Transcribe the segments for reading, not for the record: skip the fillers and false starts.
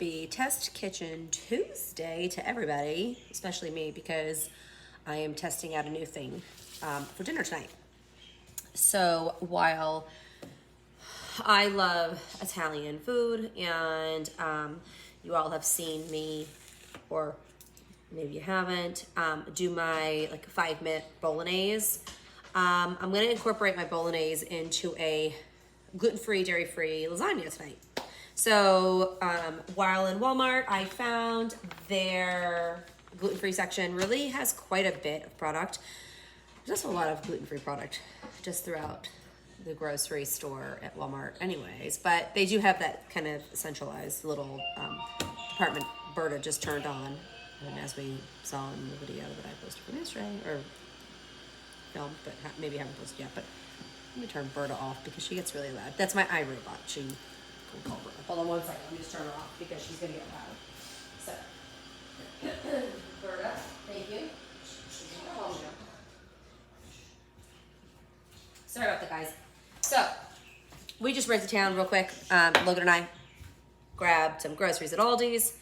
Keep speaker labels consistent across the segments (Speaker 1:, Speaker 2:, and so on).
Speaker 1: Happy Test Kitchen Tuesday to everybody, especially me, because I am testing out a new thing for dinner tonight. So while I love Italian food, and you all have seen me, or maybe you haven't, do my like 5-minute Bolognese. I'm gonna incorporate my Bolognese into a gluten-free, dairy-free lasagna tonight. So while in Walmart, I found their gluten-free section really has quite a bit of product. There's also a lot of gluten-free product just throughout the grocery store at Walmart anyways, but they do have that kind of centralized little department Berta just turned on, and as we saw in the video that I posted from yesterday, or filmed, but maybe haven't posted yet, but let me turn Berta off because she gets really loud. That's my iRobot. She can call Berta. Hold on one second, let me just turn her off because she's gonna get loud. So, Berta, thank you. She's gonna go home now. Sorry about that, guys. So, we just ran to town real quick. Logan and I grabbed some groceries at Aldi's.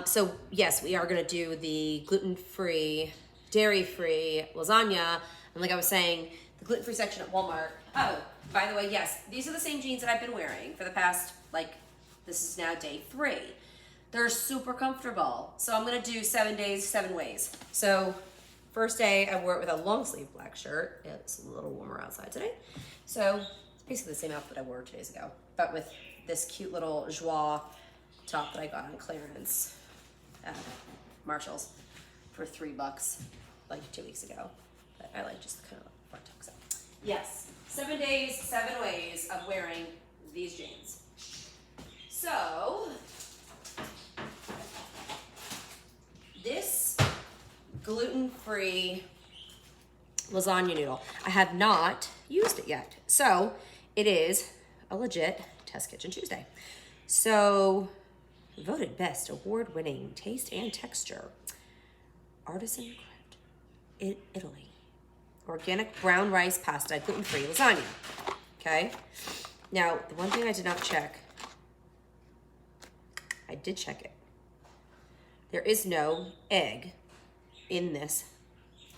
Speaker 1: So, yes, we are going to do the gluten-free, dairy-free lasagna. And like I was saying, the gluten-free section at Walmart. Oh, by the way, yes, these are the same jeans that I've been wearing for the past, this is now day 3. They're super comfortable. So I'm going to do 7 days, 7 ways. So first day, I wore it with a long sleeve black shirt. It's a little warmer outside today. So it's basically the same outfit I wore 2 days ago, but with this cute little joie top that I got on clearance at Marshall's for $3 like 2 weeks ago. But I like just the kind of front tuck. So yes, 7 days, 7 ways of wearing these jeans. So this gluten-free lasagna noodle, I have not used it yet. So it is a legit Test Kitchen Tuesday. So voted best award-winning taste and texture, artisan craft in Italy, organic brown rice pasta, gluten-free lasagna. Okay. Now, the one thing I did not check, I did check it. There is no egg in this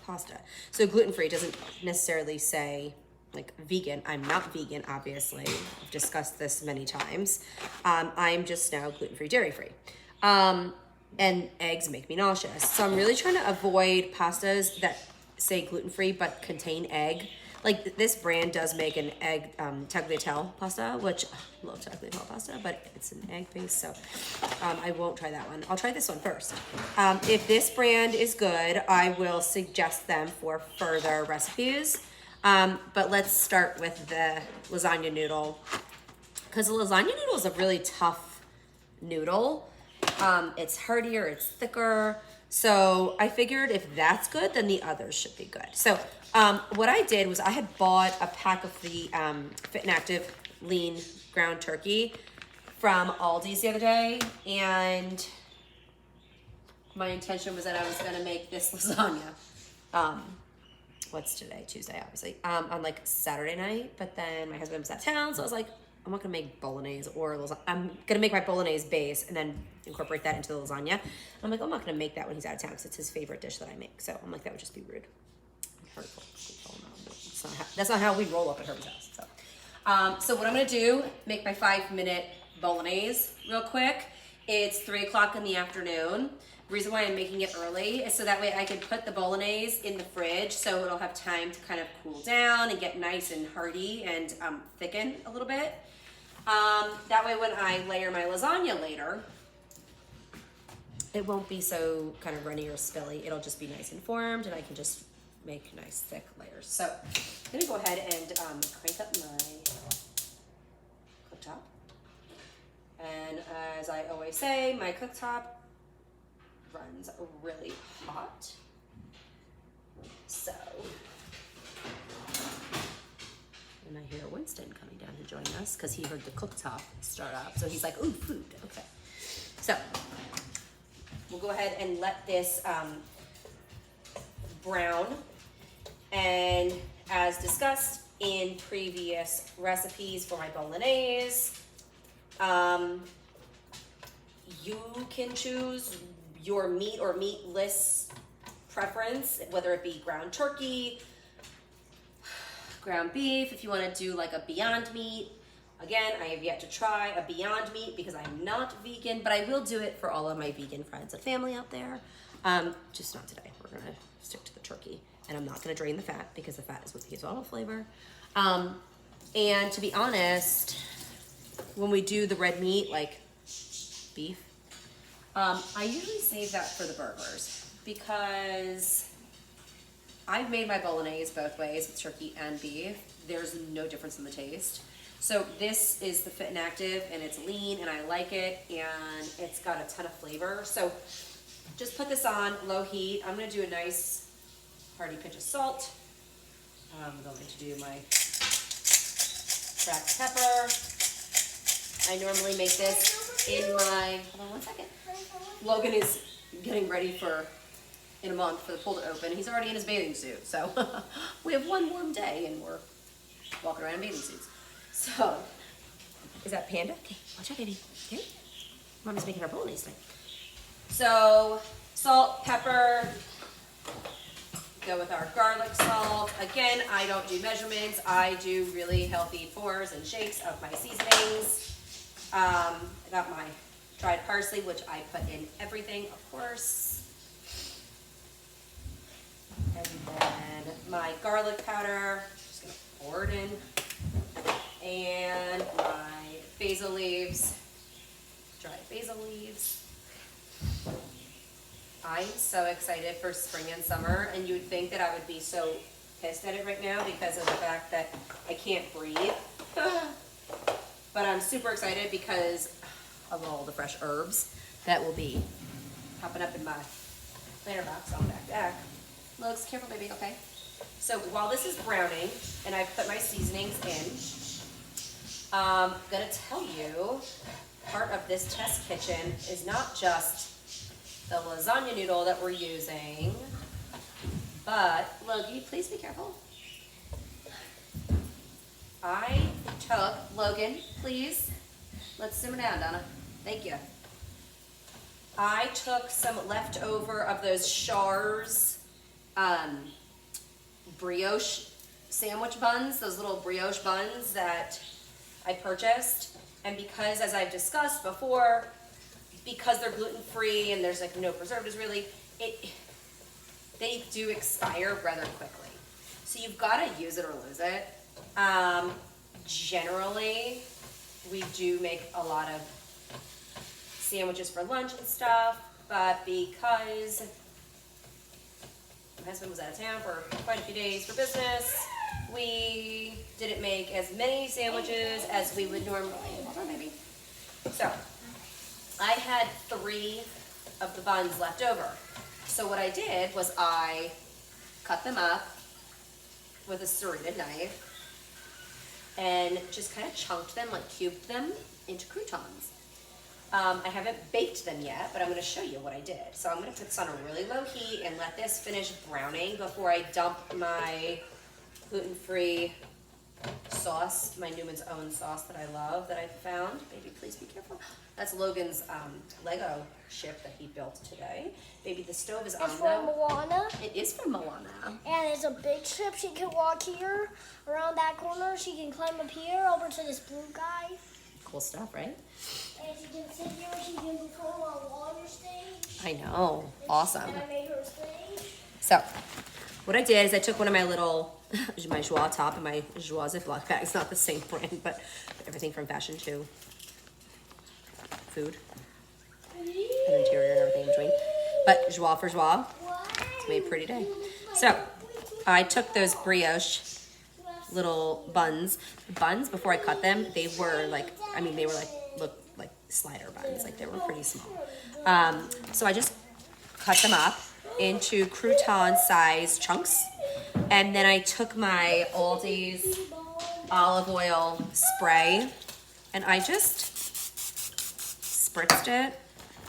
Speaker 1: pasta. So gluten-free doesn't necessarily say like vegan. I'm not vegan, obviously. I've discussed this many times. I'm just now gluten-free, dairy-free. And eggs make me nauseous. So I'm really trying to avoid pastas that say gluten-free but contain egg. Like this brand does make an egg tagliatelle pasta, which I love tagliatelle pasta, but it's an egg base, so I won't try that one. I'll try this one first. If this brand is good, I will suggest them for further recipes. But let's start with the lasagna noodle, because the lasagna noodle is a really tough noodle. It's heartier, it's thicker. So I figured if that's good, then the others should be good. So what I did was I had bought a pack of the Fit and Active lean ground turkey from Aldi's the other day, and my intention was that I was gonna make this lasagna. What's today? Tuesday, obviously, on like Saturday night, but then my husband was out of town, so I was like, I'm not gonna make bolognese or lasagna. I'm gonna make my bolognese base and then incorporate that into the lasagna. I'm like, I'm not gonna make that when he's out of town because it's his favorite dish that I make. So I'm like, that would just be rude. Hurtful. That's not how we roll up at Herbee's house. So what I'm gonna do, make my 5-minute bolognese real quick. It's 3 o'clock in the afternoon. The reason why I'm making it early is so that way I can put the bolognese in the fridge so it'll have time to kind of cool down and get nice and hearty and thicken a little bit. That way when I layer my lasagna later, it won't be so kind of runny or spilly. It'll just be nice and formed, and I can just make nice thick layers. So I'm gonna go ahead and crank up my cooktop. And as I always say, my cooktop runs really hot. So, and I hear Winston coming down to join us because he heard the cooktop start up. So he's like, ooh, food, okay. So, we'll go ahead and let this brown. And as discussed in previous recipes for my bolognese, You can choose your meat or meatless preference, whether it be ground turkey, ground beef, if you want to do like a Beyond Meat. Again, I have yet to try a Beyond Meat because I'm not vegan, but I will do it for all of my vegan friends and family out there. Just not today. We're gonna stick to the turkey, and I'm not gonna drain the fat because the fat is what gives all the flavor. And to be honest, when we do the red meat, like beef, I usually save that for the burgers because I've made my Bolognese both ways with turkey and beef. There's no difference in the taste. So this is the Fit and Active, and it's lean, and I like it, and it's got a ton of flavor. So just put this on low heat. I'm gonna do a nice hearty pinch of salt. I'm going to do my cracked pepper. I normally make this in my, hold on one second. Logan is getting ready for, in a month, for the pool to open. He's already in his bathing suit, so we have one warm day, and we're walking around in bathing suits. So, is that Panda? Okay, watch out, baby. Okay. Mommy's making our bolognese thing. So, salt, pepper. Go with our garlic salt. Again, I don't do measurements. I do really healthy pours and shakes of my seasonings. I got my dried parsley, which I put in everything, of course. And then my garlic powder. Just gonna pour it in. And my basil leaves, dried basil leaves. I'm so excited for spring and summer, and you would think that I would be so pissed at it right now because of the fact that I can't breathe. But I'm super excited because of all the fresh herbs that will be popping up in my planter box on back deck. Looks, careful baby, okay? So while this is browning, and I've put my seasonings in, I'm gonna tell you, part of this test kitchen is not just the lasagna noodle that we're using, but, Logie, please be careful. I took, Logan, please, let's simmer down, Donna, thank you. I took some leftover of those Char's brioche sandwich buns, those little brioche buns that I purchased, and because, as I've discussed before, because they're gluten-free and there's like no preservatives really, they do expire rather quickly. So you've got to use it or lose it. Generally, we do make a lot of sandwiches for lunch and stuff, but because my husband was out of town for quite a few days for business, we didn't make as many sandwiches as we would normally. Hold on, baby. So, I had 3 of the buns left over. So what I did was I cut them up with a serrated knife and just kind of chunked them, like cubed them into croutons. I haven't baked them yet, but I'm going to show you what I did. So I'm going to put this on a really low heat and let this finish browning before I dump my gluten-free sauce, my Newman's Own sauce that I love, that I found. Baby, please be careful. That's Logan's Lego ship that he built today. Baby, the stove is on
Speaker 2: It's from Moana.
Speaker 1: It is from Moana.
Speaker 2: And it's a big ship. She can walk here, around that corner. She can climb up here, over to this blue guy.
Speaker 1: Cool stuff, right?
Speaker 2: And she can sit here. She can perform on water stage.
Speaker 1: I know. Awesome.
Speaker 2: And I made her stage.
Speaker 1: So, what I did is I took one of my little, my Joie top and my Joie Ziploc bag. It's not the same brand, but everything from fashion to food and interior and everything in between. But Joie for Joie. It's made a pretty day. So, I took those brioche little buns. The buns, before I cut them, they were like, look like slider buns. Like, they were pretty small. So I just cut them up into crouton size chunks. And then I took my Aldi's olive oil spray and I just spritzed it.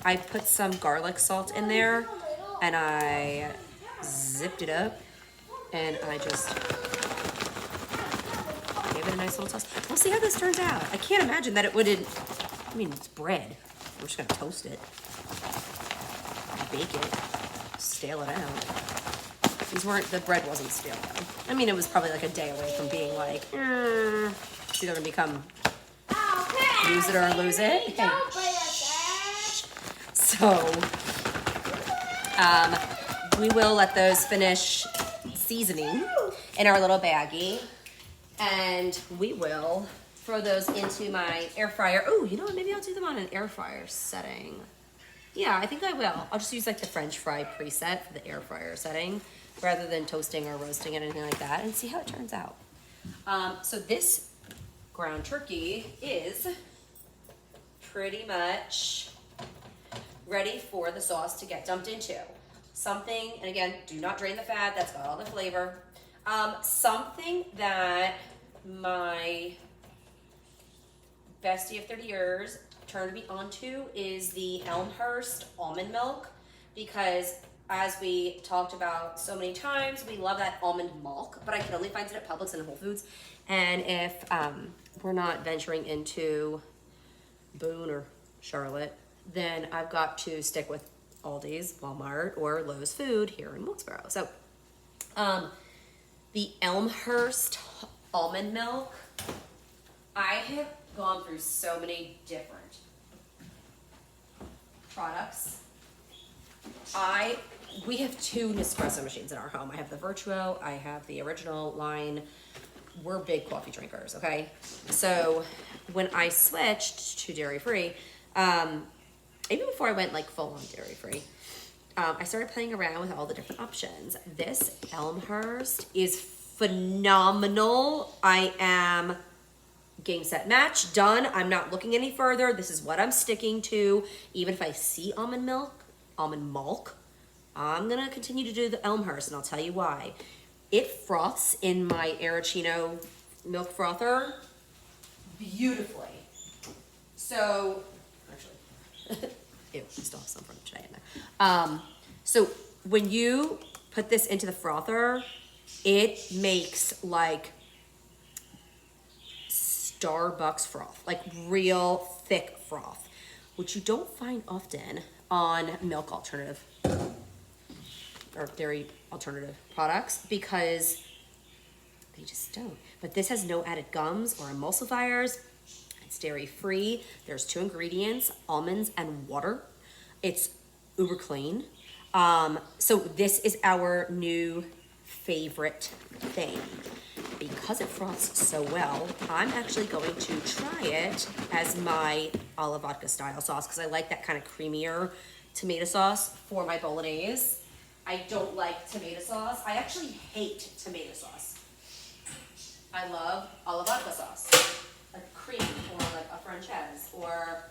Speaker 1: I put some garlic salt in there and I zipped it up and I just gave it a nice little toss. We'll see how this turns out. I can't imagine that it wouldn't, I mean, it's bread. I'm just gonna toast it, bake it, stale it out. The bread wasn't stale though. I mean, it was probably like a day away from being like, it's either gonna become use it or lose it. Hey. So, we will let those finish seasoning in our little baggie, and we will throw those into my air fryer. Oh, you know what? Maybe I'll do them on an air fryer setting. Yeah, I think I will. I'll just use like the French fry preset for the air fryer setting rather than toasting or roasting it or anything like that, and see how it turns out. So this ground turkey is pretty much ready for the sauce to get dumped into. Something, and again, do not drain the fat, that's got all the flavor. Something that my bestie of 30 years turned me onto is the Elmhurst almond milk, because as we talked about so many times, we love that almond milk, but I can only find it at Publix and Whole Foods. And if we're not venturing into Boone or Charlotte, then I've got to stick with Aldi's, Walmart, or Lowe's Food here in Wilkesboro. So the Elmhurst almond milk, I have gone through so many different products. We have 2 Nespresso machines in our home. I have the Virtuo, I have the original line. We're big coffee drinkers, okay? So when I switched to dairy-free, even before I went like full on dairy-free, I started playing around with all the different options. This Elmhurst is phenomenal. I am game, set, match, done. I'm not looking any further. This is what I'm sticking to. Even if I see almond milk, I'm gonna continue to do the Elmhurst, and I'll tell you why. It froths in my Arancino milk frother beautifully. So, actually, ew, I still have some from today in there. So when you put this into the frother, it makes like Starbucks froth, like real thick froth, which you don't find often on milk alternative or dairy alternative products, because they just don't. But this has no added gums or emulsifiers. It's dairy free. There's 2 ingredients, almonds and water. It's uber clean. So this is our new favorite thing. Because it froths so well, I'm actually going to try it as my olive vodka style sauce, because I like that kind of creamier tomato sauce for my Bolognese. I don't like tomato sauce. I actually hate tomato sauce. I love olive vodka sauce, like cream, or like a Frances, or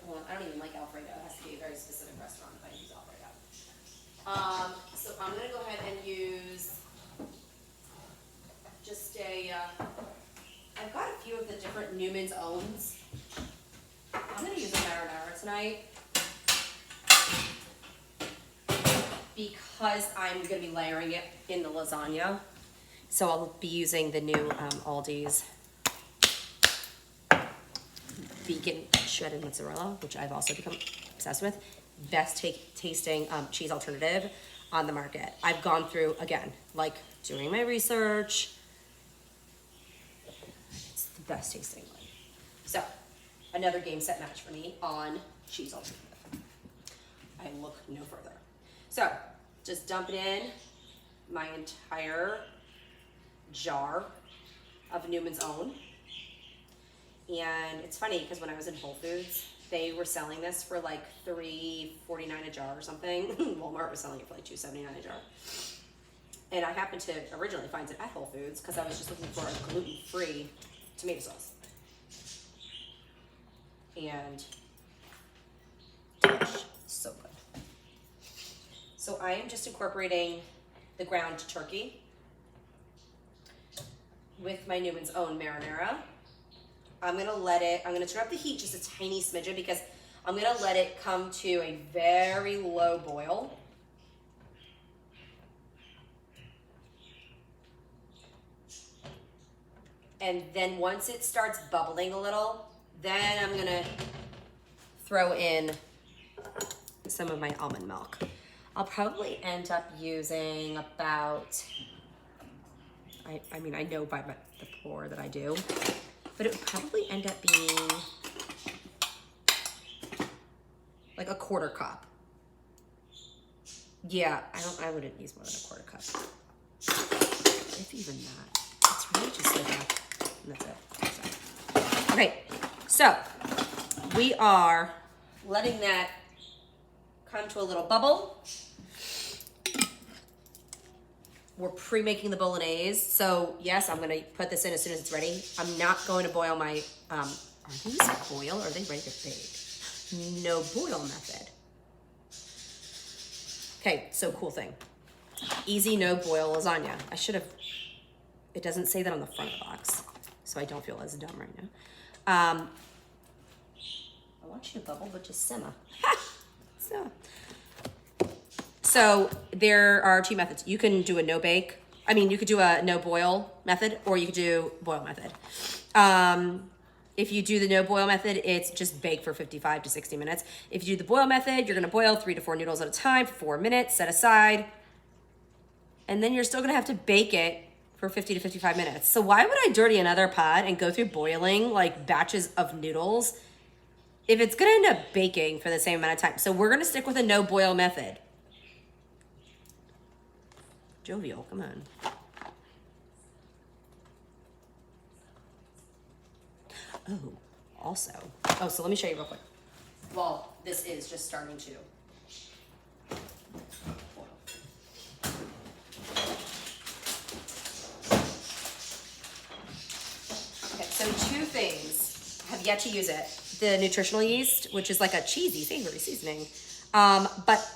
Speaker 1: well, I don't even like Alfredo. It has to be a very specific restaurant if I use Alfredo. So I'm gonna go ahead and use just I've got a few of the different Newman's Owns. I'm gonna use a marinara tonight, because I'm gonna be layering it in the lasagna. So I'll be using the new Aldi's vegan shredded mozzarella, which I've also become obsessed with. Best tasting cheese alternative on the market. I've gone through, again, like doing my research. It's the best tasting one. So, another game, set, match for me on cheese alternative. I look no further. So, just dump it in my entire jar of Newman's Own. And it's funny because when I was in Whole Foods, they were selling this for like $3.49 a jar or something. Walmart was selling it for like $2.79 a jar. And I happened to originally find it at Whole Foods because I was just looking for a gluten-free tomato sauce. And delish, so good. So I am just incorporating the ground turkey with my Newman's Own marinara. I'm gonna turn up the heat just a tiny smidgen because I'm gonna let it come to a very low boil. And then once it starts bubbling a little, then I'm gonna throw in some of my almond milk. I'll probably end up using about, I mean, I know by the pour that I do, but it would probably end up being like a quarter cup. Yeah, I wouldn't use more than a quarter cup. If even that. It's really just like that. And that's it. So. Okay, so we are letting that come to a little bubble. We're pre-making the Bolognese. So yes, I'm gonna put this in as soon as it's ready. I'm not going to boil my, are these boil or are they ready to bake? No boil method. Okay, so cool thing. Easy no boil lasagna. I should have, it doesn't say that on the front of the box, so I don't feel as dumb right now. I want you to bubble, but just simmer. So there are two methods. You can do a no bake. I mean, you could do a no boil method, or you could do boil method. If you do the no boil method, it's just bake for 55 to 60 minutes. If you do the boil method, you're gonna boil 3 to 4 noodles at a time for 4 minutes, set aside. And then you're still gonna have to bake it for 50 to 55 minutes. So why would I dirty another pot and go through boiling like batches of noodles if it's gonna end up baking for the same amount of time? So we're gonna stick with a no boil method. Jovial, come on. Oh, also. Oh, so let me show you real quick. Well, this is just starting to boil. Okay, so two things. I have yet to use it. The nutritional yeast, which is like a cheesy, savory seasoning. But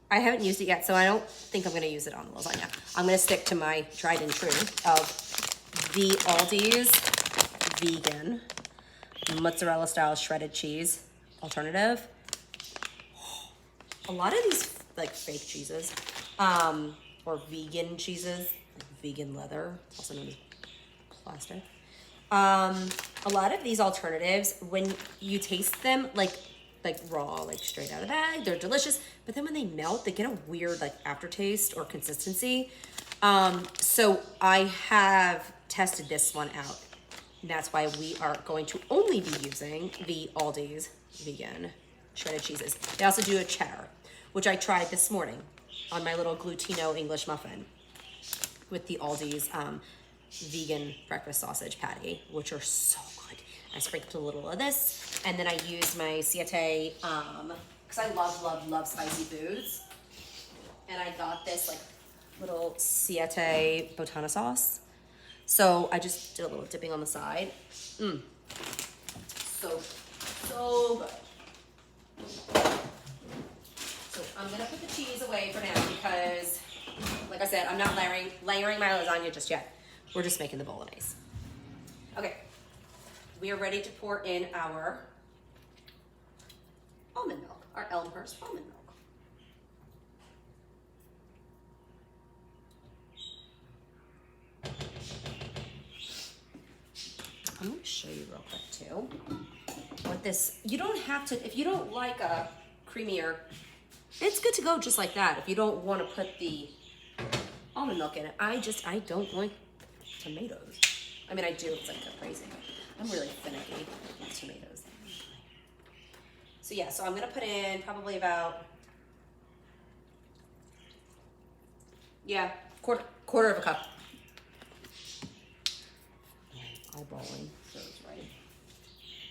Speaker 1: I haven't used it yet, so I don't think I'm gonna use it on the lasagna. I'm gonna stick to my tried and true of the Aldi's vegan mozzarella style shredded cheese alternative. A lot of these like fake cheeses, or vegan cheeses, like vegan leather, also known as plastic. A lot of these alternatives, when you taste them like raw, like straight out of the bag, they're delicious. But then when they melt, they get a weird like aftertaste or consistency. So I have tested this one out. And that's why we are going to only be using the Aldi's vegan shredded cheeses. They also do a cheddar, which I tried this morning on my little glutino English muffin with the Aldi's vegan breakfast sausage patty, which are so good. I sprinkled a little of this, and then I used my Siete, because I love spicy foods. And I got this like little Siete botana sauce. So I just did a little dipping on the side. So good. So I'm gonna put the cheese away for now because, like I said, I'm not layering my lasagna just yet. We're just making the Bolognese. Okay, we are ready to pour in our almond milk, our Elmhurst almond milk. I'm gonna show you real quick too. What this, you don't have to, if you don't like a creamier, it's good to go just like that. If you don't want to put the almond milk in it, I don't like tomatoes. I mean, I do, it's like crazy. I'm really finicky with tomatoes. So yeah, so I'm gonna put in probably about, yeah, quarter of a cup. Eyeballing, so it's right.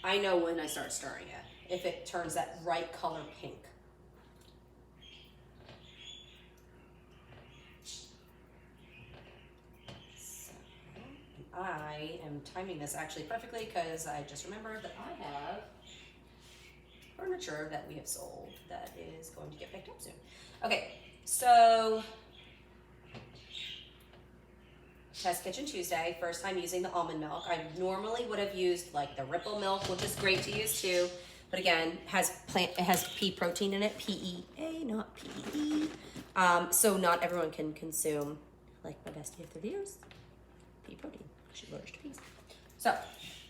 Speaker 1: I know when I start stirring it, if it turns that right color pink. So, I am timing this actually perfectly because I just remembered that I have furniture that we have sold that is going to get picked up soon. Okay, so Test Kitchen Tuesday, first time using the almond milk. I normally would have used like the Ripple milk, which is great to use too, but again, it has pea protein in it, PEA, not PEE. So not everyone can consume, like my bestie of 30 years, pea protein, because she's allergic to peas. So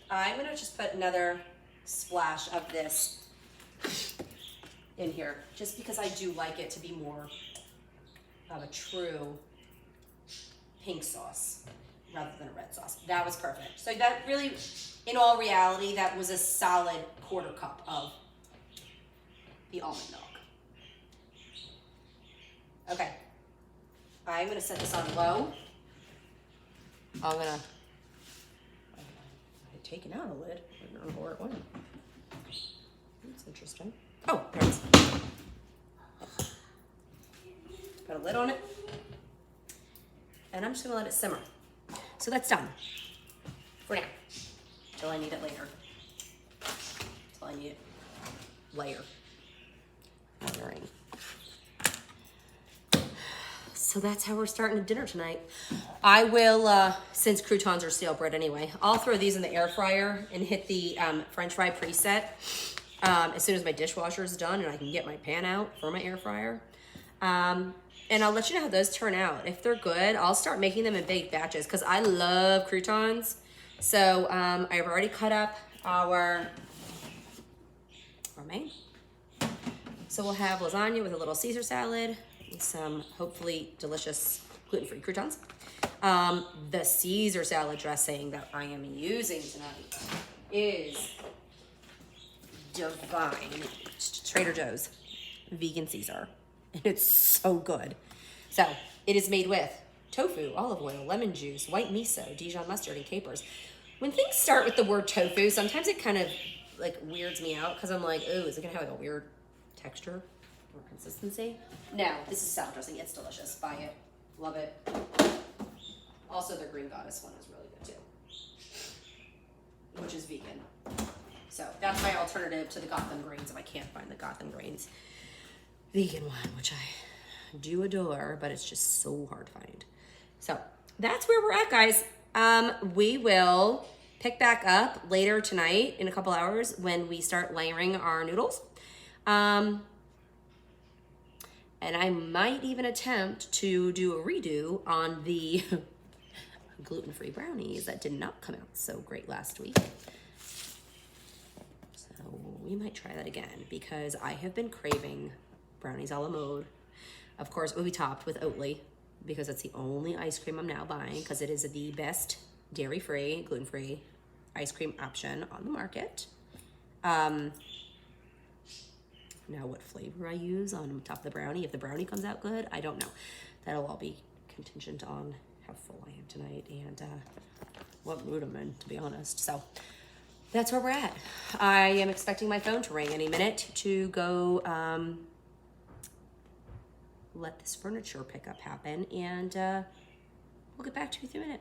Speaker 1: I'm gonna just put another splash of this in here, just because I do like it to be more of a true pink sauce rather than a red sauce. That was perfect. So that really, in all reality, that was a solid quarter cup of the almond milk. Okay, I'm gonna set this on low. I'm gonna, I had taken out a lid. I don't know where it went. That's interesting. Oh, there it is. Put a lid on it. And I'm just gonna let it simmer. So that's done for now, till I need it later. Till I need it later. Layering. So that's how we're starting dinner tonight. I will, since croutons are stale bread anyway, I'll throw these in the air fryer and hit the French fry preset as soon as my dishwasher is done and I can get my pan out for my air fryer. And I'll let you know how those turn out. If they're good, I'll start making them in big batches because I love croutons. So I've already cut up our main. So we'll have lasagna with a little Caesar salad, and some hopefully delicious gluten-free croutons. The Caesar salad dressing that I am using tonight is divine. Trader Joe's vegan Caesar. And it's so good. So it is made with tofu, olive oil, lemon juice, white miso, Dijon mustard, and capers. When things start with the word tofu, sometimes it kind of like weirds me out because I'm like, oh, is it gonna have like a weird texture or consistency? No, this is salad dressing. It's delicious. Buy it. Love it. Also, the Green Goddess one is really good too, which is vegan. So that's my alternative to the Gotham grains if I can't find the Gotham grains vegan one, which I do adore, but it's just so hard to find. So that's where we're at, guys. We will pick back up later tonight in a couple hours when we start layering our noodles. And I might even attempt to do a redo on the gluten-free brownies that did not come out so great last week. So we might try that again because I have been craving brownies a la mode. Of course, it will be topped with Oatly because it's the only ice cream I'm now buying because it is the best dairy-free, gluten-free ice cream option on the market. Now what flavor I use on top of the brownie, if the brownie comes out good, I don't know. That'll all be contingent on how full I am tonight and what mood I'm in, to be honest. So that's where we're at. I am expecting my phone to ring any minute to go let this furniture pickup happen, and we'll get back to you in a minute.